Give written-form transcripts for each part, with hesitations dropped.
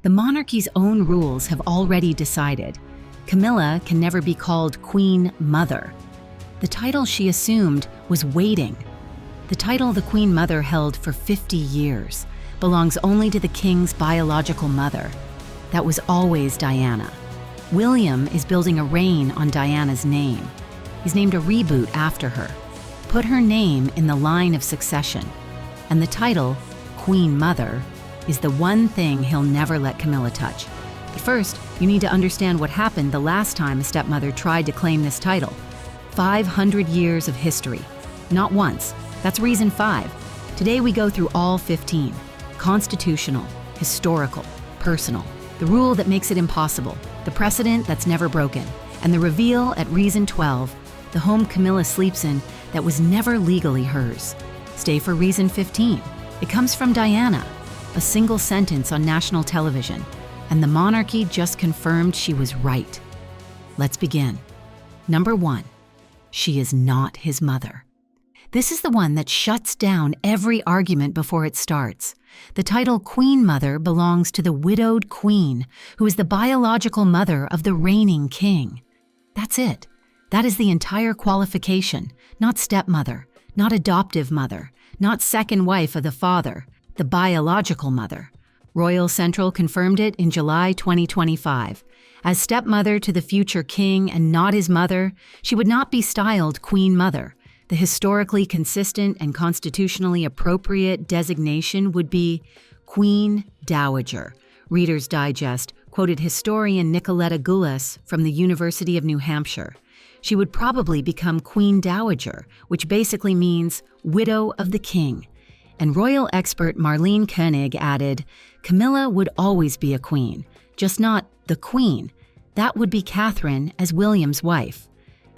The monarchy's own rules have already decided Camilla can never be called Queen Mother. The title she assumed was waiting. The title the Queen Mother held for 50 years belongs only to the king's biological mother. That was always Diana. William is building a reign on Diana's name. He's named a reboot after her. Put her name in the line of succession, and the title, Queen Mother, is the one thing he'll never let Camilla touch. But first, you need to understand what happened the last time a stepmother tried to claim this title. 500 years of history. Not once. That's reason 5. Today we go through all 15. Constitutional, historical, personal. The rule that makes it impossible. The precedent that's never broken. And the reveal at reason 12, the home Camilla sleeps in that was never legally hers. Stay for reason 15. It comes from Diana. A single sentence on national television. And the monarchy just confirmed she was right. Let's begin. Number 1. She is not his mother. This is the one that shuts down every argument before it starts. The title Queen Mother belongs to the widowed queen, who is the biological mother of the reigning king. That's it. That is the entire qualification, not stepmother, not adoptive mother, not second wife of the father, the biological mother. Royal Central confirmed it in July 2025. As stepmother to the future king and not his mother, she would not be styled Queen Mother. The historically consistent and constitutionally appropriate designation would be Queen Dowager. Reader's Digest quoted historian Nicoletta Gullas from the University of New Hampshire. She would probably become Queen Dowager, which basically means widow of the king. And royal expert Marlene Koenig added, Camilla would always be a queen, just not the queen. That would be Catherine as William's wife.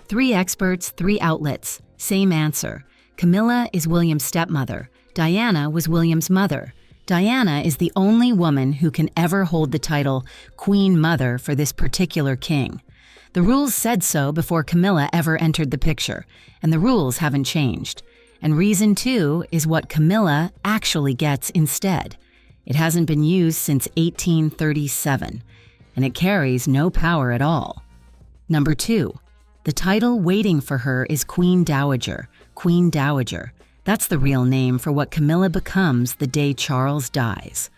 3 experts, 3 outlets, same answer. Camilla is William's stepmother. Diana was William's mother. Diana is the only woman who can ever hold the title Queen Mother for this particular king. The rules said so before Camilla ever entered the picture, and the rules haven't changed. And reason 2 is what Camilla actually gets instead. It hasn't been used since 1837, and it carries no power at all. Number 2, the title waiting for her is Queen Dowager. Queen Dowager. That's the real name for what Camilla becomes the day Charles dies.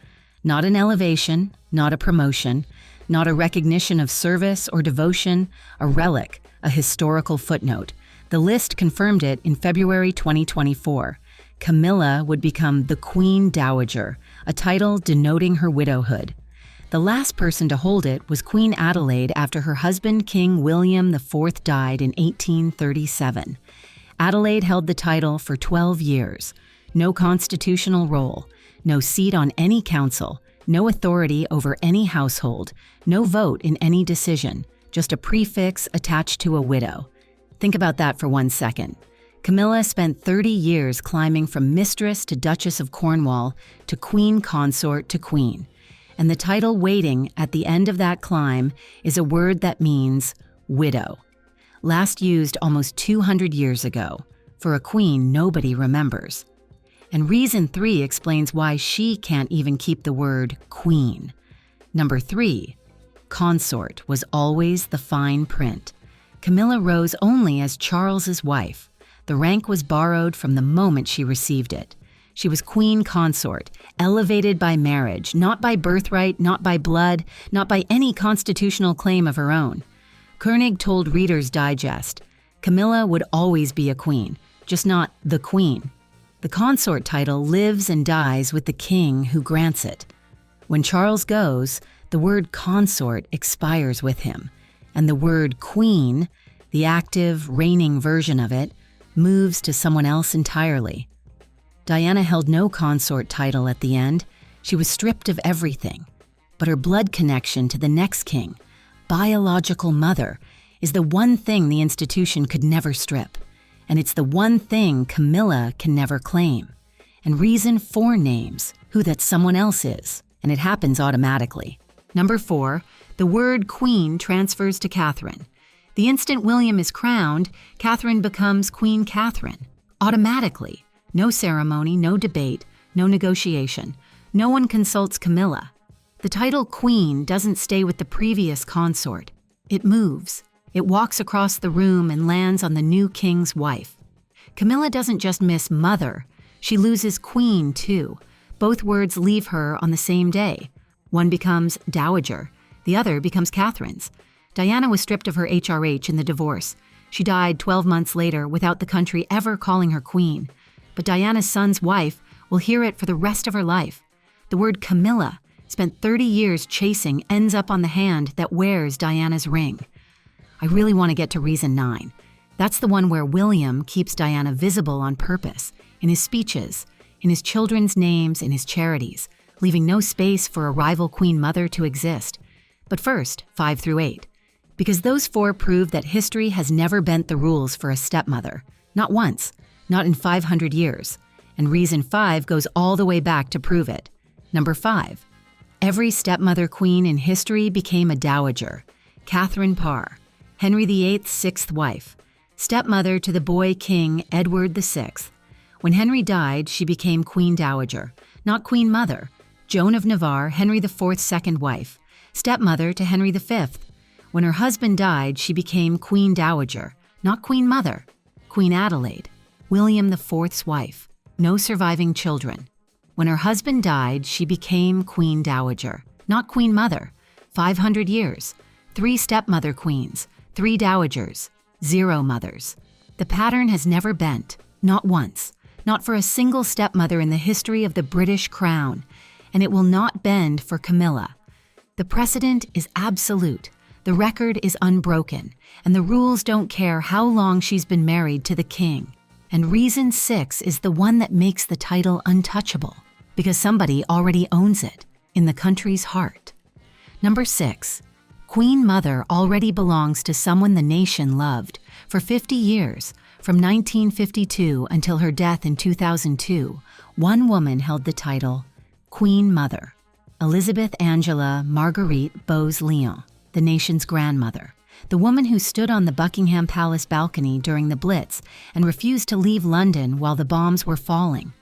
Not an elevation, not a promotion, not a recognition of service or devotion, a relic, a historical footnote. The list confirmed it in February 2024. Camilla would become the Queen Dowager, a title denoting her widowhood. The last person to hold it was Queen Adelaide after her husband, King William IV, died in 1837. Adelaide held the title for 12 years. No constitutional role, no seat on any council, no authority over any household, no vote in any decision, just a prefix attached to a widow. Think about that for 1 second. Camilla spent 30 years climbing from mistress to Duchess of Cornwall to queen consort to queen. And the title waiting at the end of that climb is a word that means widow. Last used almost 200 years ago. For a queen nobody remembers. And reason 3 explains why she can't even keep the word queen. Number 3, consort was always the fine print. Camilla rose only as Charles's wife. The rank was borrowed from the moment she received it. She was queen consort, elevated by marriage, not by birthright, not by blood, not by any constitutional claim of her own. Koenig told Reader's Digest, Camilla would always be a queen, just not the queen. The consort title lives and dies with the king who grants it. When Charles goes, the word consort expires with him, and the word queen, the active, reigning version of it, moves to someone else entirely. Diana held no consort title at the end. She was stripped of everything. But her blood connection to the next king, biological mother, is the one thing the institution could never strip. And it's the one thing Camilla can never claim. And reason 4 names who that someone else is, and it happens automatically. Number 4, the word queen transfers to Catherine. The instant William is crowned, Catherine becomes Queen Catherine. Automatically. No ceremony, no debate, no negotiation. No one consults Camilla. The title queen doesn't stay with the previous consort. It moves. It walks across the room and lands on the new king's wife. Camilla doesn't just miss mother, she loses queen too. Both words leave her on the same day. One becomes dowager, the other becomes Catherine's. Diana was stripped of her HRH in the divorce. She died 12 months later without the country ever calling her queen. But Diana's son's wife will hear it for the rest of her life. The word Camilla, spent 30 years chasing, ends up on the hand that wears Diana's ring. I really want to get to reason 9. That's the one where William keeps Diana visible on purpose, in his speeches, in his children's names, in his charities, leaving no space for a rival queen mother to exist. But first, 5 through 8. Because those 4 prove that history has never bent the rules for a stepmother. Not once, not in 500 years. And reason 5 goes all the way back to prove it. Number 5. Every stepmother queen in history became a dowager. Catherine Parr, Henry VIII's 6th wife, stepmother to the boy king Edward VI. When Henry died, she became queen dowager, not queen mother. Joan of Navarre, Henry IV's 2nd wife, stepmother to Henry V. When her husband died, she became queen dowager, not queen mother. Queen Adelaide, William IV's wife, no surviving children. When her husband died, she became queen dowager, not queen mother. 500 years, 3 stepmother queens, 3 dowagers, 0 mothers. The pattern has never bent, not once, not for a single stepmother in the history of the British crown, and it will not bend for Camilla. The precedent is absolute, the record is unbroken, and the rules don't care how long she's been married to the king. And reason 6 is the one that makes the title untouchable, because somebody already owns it, in the country's heart. Number 6. Queen Mother already belongs to someone the nation loved. For 50 years, from 1952 until her death in 2002, one woman held the title Queen Mother, Elizabeth Angela Marguerite Bowes-Lyon, the nation's grandmother, the woman who stood on the Buckingham Palace balcony during the Blitz and refused to leave London while the bombs were falling.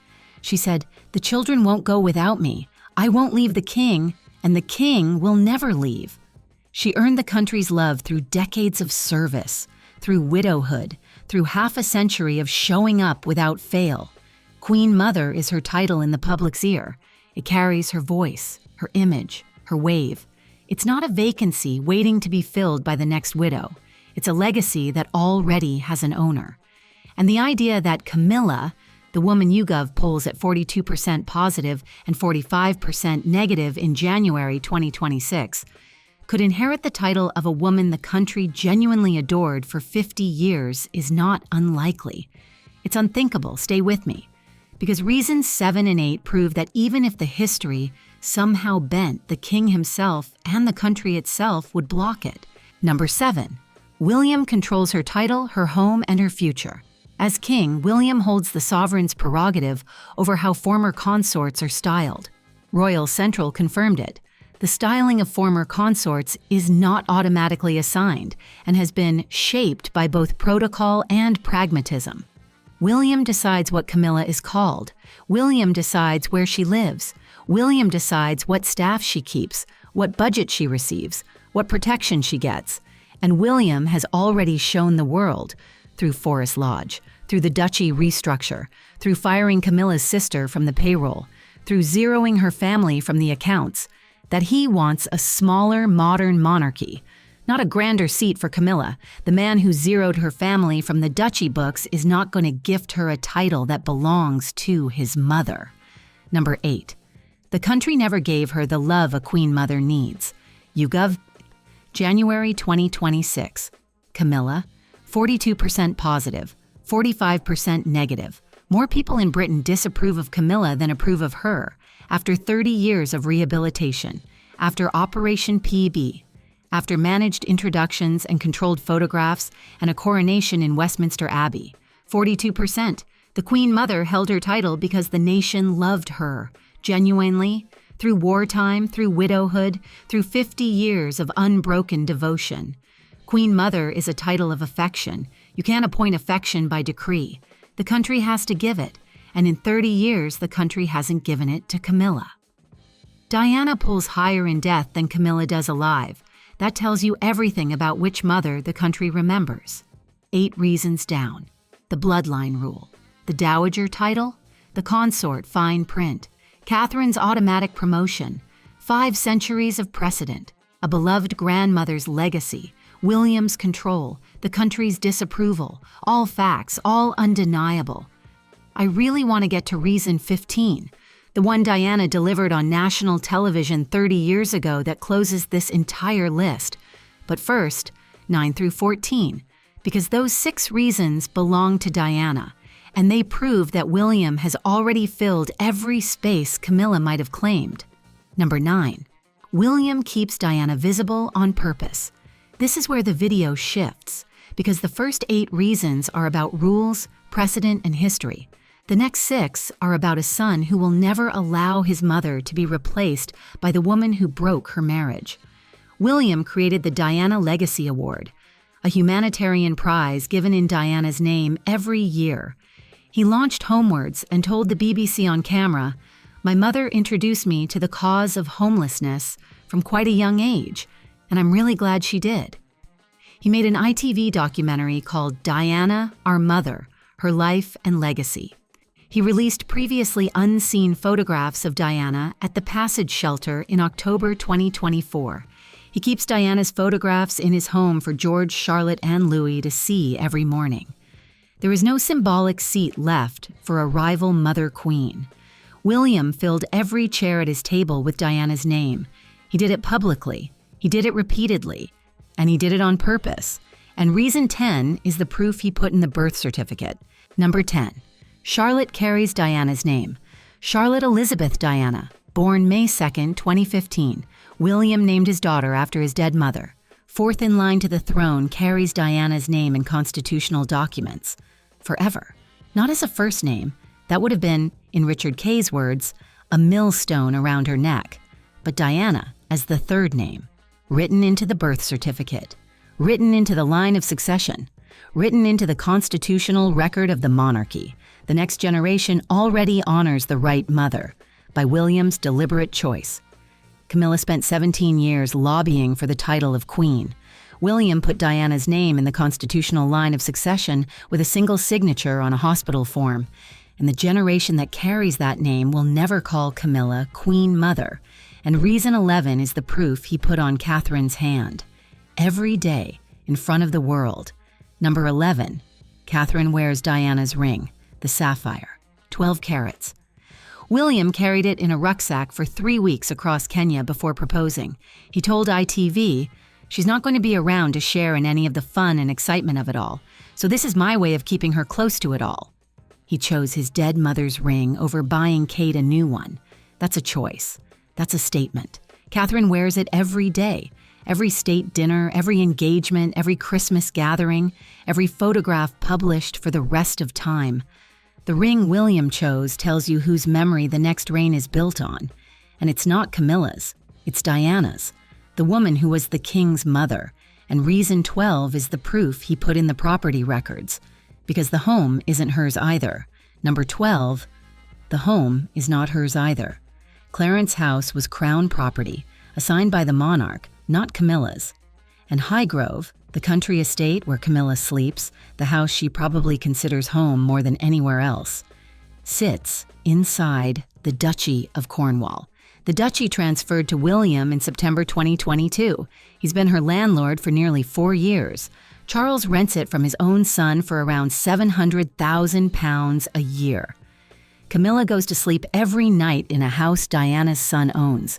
She said, "The children won't go without me. I won't leave the king, and the king will never leave." She earned the country's love through decades of service, through widowhood, through half a century of showing up without fail. Queen Mother is her title in the public's ear. It carries her voice, her image, her wave. It's not a vacancy waiting to be filled by the next widow. It's a legacy that already has an owner. And the idea that Camilla, the woman YouGov polls at 42% positive and 45% negative in January 2026, could inherit the title of a woman the country genuinely adored for 50 years is not unlikely. It's unthinkable, stay with me. Because reasons 7 and 8 prove that even if the history somehow bent, the king himself and the country itself would block it. Number 7. William controls her title, her home, and her future. As king, William holds the sovereign's prerogative over how former consorts are styled. Royal Central confirmed it. The styling of former consorts is not automatically assigned and has been shaped by both protocol and pragmatism. William decides what Camilla is called. William decides where she lives. William decides what staff she keeps, what budget she receives, what protection she gets. And William has already shown the world, through Forest Lodge, through the duchy restructure, through firing Camilla's sister from the payroll, through zeroing her family from the accounts, that he wants a smaller, modern monarchy. Not a grander seat for Camilla. The man who zeroed her family from the duchy books is not going to gift her a title that belongs to his mother. Number 8. The country never gave her the love a queen mother needs. YouGov, January 2026. Camilla, 42% positive, 45% negative. More people in Britain disapprove of Camilla than approve of her. After 30 years of rehabilitation, after Operation PB, after managed introductions and controlled photographs and a coronation in Westminster Abbey, 42%. The Queen Mother held her title because the nation loved her, genuinely, through wartime, through widowhood, through 50 years of unbroken devotion. Queen Mother is a title of affection. You can't appoint affection by decree. The country has to give it, and in 30 years, the country hasn't given it to Camilla. Diana pulls higher in death than Camilla does alive. That tells you everything about which mother the country remembers. 8 reasons down. The bloodline rule. The dowager title. The consort fine print. Catherine's automatic promotion. 5 centuries of precedent. A beloved grandmother's legacy. William's control. The country's disapproval. All facts, all undeniable. I really want to get to reason 15. The one Diana delivered on national television 30 years ago that closes this entire list. But first, 9 through 14, because those 6 reasons belong to Diana, and they prove that William has already filled every space Camilla might have claimed. Number 9, William keeps Diana visible on purpose. This is where the video shifts, because the first 8 reasons are about rules, precedent, and history. The next 6 are about a son who will never allow his mother to be replaced by the woman who broke her marriage. William created the Diana Legacy Award, a humanitarian prize given in Diana's name every year. He launched homewards and told the BBC on camera, "My mother introduced me to the cause of homelessness from quite a young age, and I'm really glad she did." He made an ITV documentary called Diana, Our Mother, Her Life and Legacy. He released previously unseen photographs of Diana at the Passage Shelter in October 2024. He keeps Diana's photographs in his home for George, Charlotte, and Louis to see every morning. There is no symbolic seat left for a rival mother queen. William filled every chair at his table with Diana's name. He did it publicly, he did it repeatedly, and he did it on purpose. And reason 10 is the proof he put in the birth certificate. Number 10. Charlotte carries Diana's name. Charlotte Elizabeth Diana, born May 2, 2015. William named his daughter after his dead mother. 4th in line to the throne, carries Diana's name in constitutional documents. Forever. Not as a first name. That would have been, in Richard Kay's words, a millstone around her neck. But Diana as the 3rd name. Written into the birth certificate. Written into the line of succession. Written into the constitutional record of the monarchy. The next generation already honors the right mother, by William's deliberate choice. Camilla spent 17 years lobbying for the title of queen. William put Diana's name in the constitutional line of succession with a single signature on a hospital form. And the generation that carries that name will never call Camilla Queen Mother. And reason 11 is the proof he put on Catherine's hand. Every day, in front of the world. Number 11, Catherine wears Diana's ring. The sapphire, 12 carats. William carried it in a rucksack for 3 weeks across Kenya before proposing. He told ITV, "She's not going to be around to share in any of the fun and excitement of it all, so this is my way of keeping her close to it all." He chose his dead mother's ring over buying Kate a new one. That's a choice. That's a statement. Catherine wears it every day. Every state dinner, every engagement, every Christmas gathering, every photograph published for the rest of time. The ring William chose tells you whose memory the next reign is built on. And it's not Camilla's, it's Diana's, the woman who was the king's mother. And reason 12 is the proof he put in the property records. Because the home isn't hers either. Number 12, the home is not hers either. Clarence House was crown property, assigned by the monarch, not Camilla's. And Highgrove, the country estate where Camilla sleeps, the house she probably considers home more than anywhere else, sits inside the Duchy of Cornwall. The duchy transferred to William in September 2022. He's been her landlord for nearly 4 years. Charles rents it from his own son for around £700,000 a year. Camilla goes to sleep every night in a house Diana's son owns.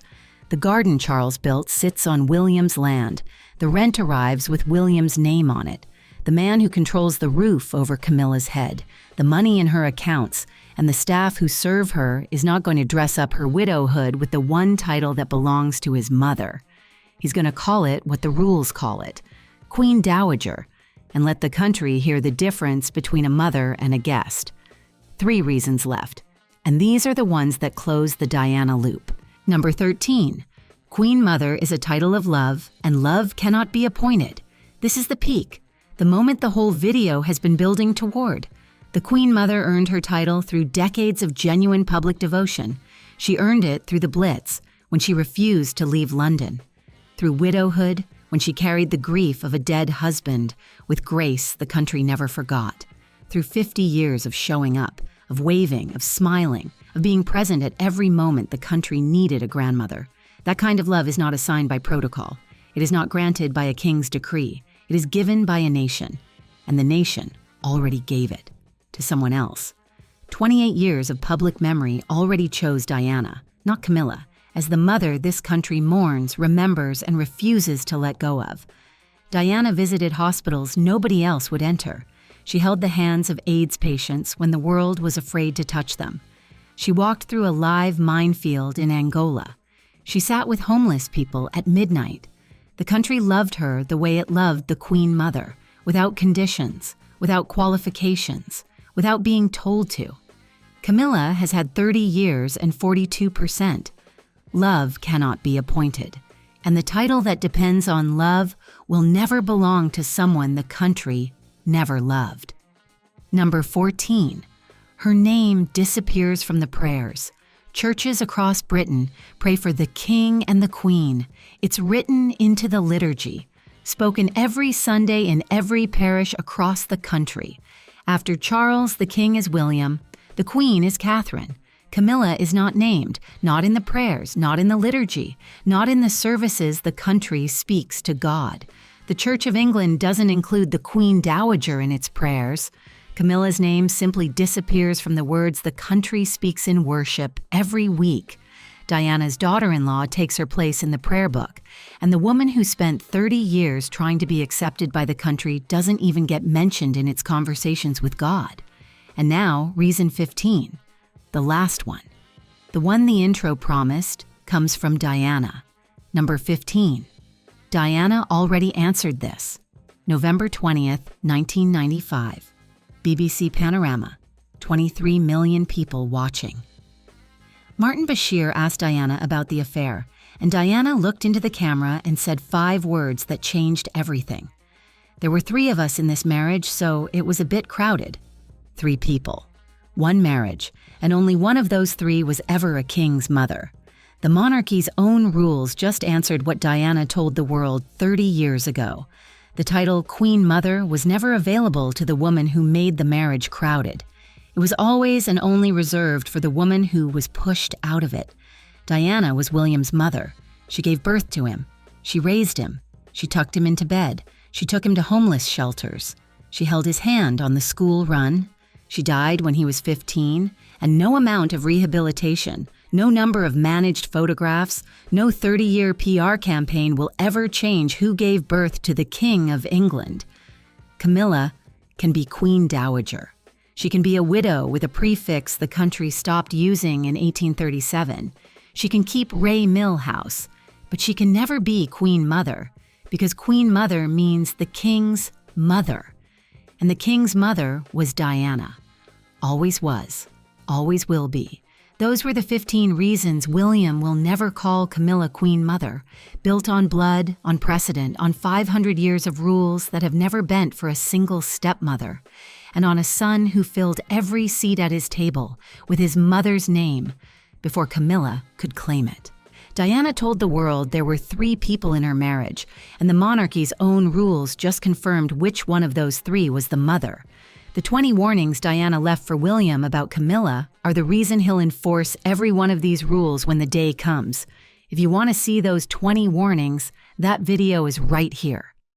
The garden Charles built sits on William's land. The rent arrives with William's name on it. The man who controls the roof over Camilla's head, the money in her accounts, and the staff who serve her is not going to dress up her widowhood with the one title that belongs to his mother. He's going to call it what the rules call it, Queen Dowager, and let the country hear the difference between a mother and a guest. 3 reasons left, and these are the ones that close the Diana loop. Number 13, Queen Mother is a title of love, and love cannot be appointed. This is the peak, the moment the whole video has been building toward. The Queen Mother earned her title through decades of genuine public devotion. She earned it through the Blitz, when she refused to leave London, through widowhood, when she carried the grief of a dead husband with grace the country never forgot, through 50 years of showing up, of waving, of smiling, of being present at every moment the country needed a grandmother. That kind of love is not assigned by protocol. It is not granted by a king's decree. It is given by a nation, and the nation already gave it to someone else. 28 years of public memory already chose Diana, not Camilla, as the mother this country mourns, remembers, and refuses to let go of. Diana visited hospitals nobody else would enter. She held the hands of AIDS patients when the world was afraid to touch them. She walked through a live minefield in Angola. She sat with homeless people at midnight. The country loved her the way it loved the Queen Mother, without conditions, without qualifications, without being told to. Camilla has had 30 years and 42%. Love cannot be appointed, and the title that depends on love will never belong to someone the country never loved. Number 14. Her name disappears from the prayers. Churches across Britain pray for the King and the Queen. It's written into the liturgy, spoken every Sunday in every parish across the country. After Charles, the King is William, the Queen is Catherine. Camilla is not named, not in the prayers, not in the liturgy, not in the services the country speaks to God. The Church of England doesn't include the Queen Dowager in its prayers. Camilla's name simply disappears from the words the country speaks in worship every week. Diana's daughter-in-law takes her place in the prayer book, and the woman who spent 30 years trying to be accepted by the country doesn't even get mentioned in its conversations with God. And now, reason 15. The last one. The one the intro promised comes from Diana. Number 15. Diana already answered this. November 20th, 1995. BBC Panorama. 23 million people watching. Martin Bashir asked Diana about the affair, and Diana looked into the camera and said 5 words that changed everything. There were 3 of us in this marriage, so it was a bit crowded. 3 people. 1 marriage, and only one of those 3 was ever a king's mother. The monarchy's own rules just answered what Diana told the world 30 years ago. The title Queen Mother was never available to the woman who made the marriage crowded. It was always and only reserved for the woman who was pushed out of it. Diana was William's mother. She gave birth to him. She raised him. She tucked him into bed. She took him to homeless shelters. She held his hand on the school run. She died when he was 15, and no amount of rehabilitation, no number of managed photographs, no 30-year PR campaign will ever change who gave birth to the King of England. Camilla can be Queen Dowager. She can be a widow with a prefix the country stopped using in 1837. She can keep Ray Mill House, but she can never be Queen Mother, because Queen Mother means the King's mother. And the King's mother was Diana. Always was, always will be. Those were the 15 reasons William will never call Camilla Queen Mother, built on blood, on precedent, on 500 years of rules that have never bent for a single stepmother, and on a son who filled every seat at his table with his mother's name before Camilla could claim it. Diana told the world there were 3 people in her marriage, and the monarchy's own rules just confirmed which one of those 3 was the mother. The 20 warnings Diana left for William about Camilla are the reason he'll enforce every one of these rules when the day comes. If you want to see those 20 warnings, that video is right here.